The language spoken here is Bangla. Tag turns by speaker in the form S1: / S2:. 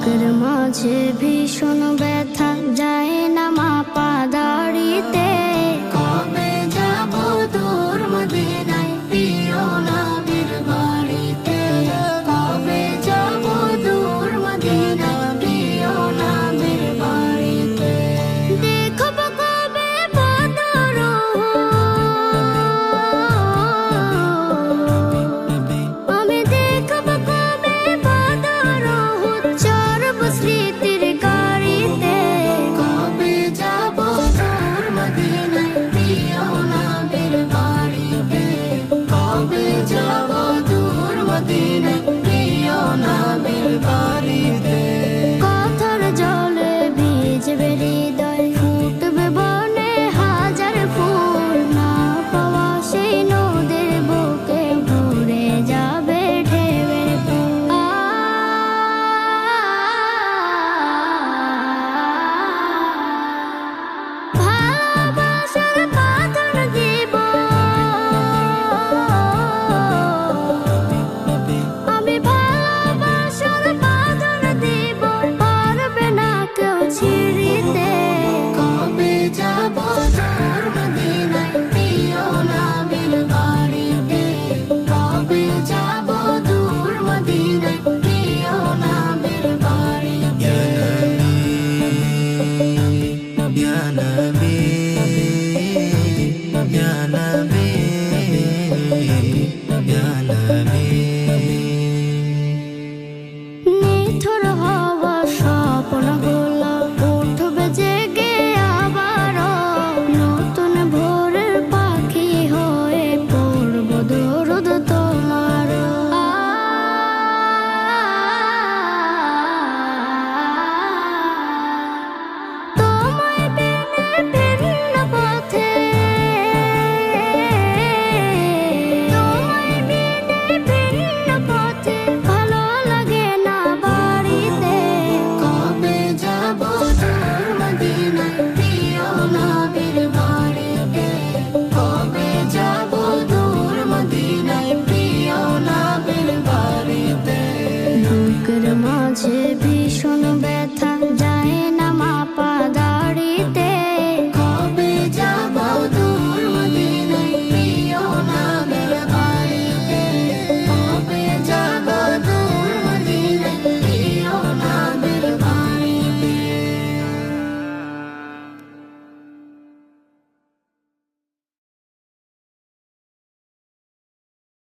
S1: বুকের মাঝে ভীষণ ব্যথা যায় না মাপা দাড়িতে। কবে যাব দূর মদিনায় প্রিয় নবীর বাড়িতে। কবে যাব দূর মদিনায় প্রিয় নবীর বাড়িতে। দেখব কবে বদর আমি দেখব কবে বদর চরব স্মৃতির গাড়িতে। কবে যাব দূর মদিনায় প্রিয় নবীর বাড়িতে। কবে যাব দূর মদিনায় প্রিয় নবীর বাড়িতে। কথার জলে ভিজবে হৃদয় ফুটবে বনে হাজার ফুল। না পাওয়া সেই নদীর বুকে ভরে যাবে ঢেউয়ের ফুল। ভালোবাসার বাঁধন দিব আমি, ভালোবাসার বাঁধন দিব পারবে না কেউ ছিঁড়িতে। কবে যাব দূর মদিনায় প্রিয় নবীর বাড়িতে। কবে যাব দূর মদিনায় প্রিয় নবীর বাড়িতে।
S2: Ya Nabi, Ya Nabi, Ya Nabi.
S1: নিথর হওয়া স্বপ্নগুলো উঠবে জেগে আবারও। নতুন ভোরের পাখি হয়ে পড়ব দরুদ তোমার। তোমায় বিনে ভিন্ন পথে, তোমায় বিনে ভিন্ন পথে ভালো লাগে না বাড়িতে। কবে যাব দূর মদিনায় প্রিয় নবীর বাড়িতে। কবে যাব দূর মদিনায় প্রিয় নবীর বাড়িতে। বুকের মাঝে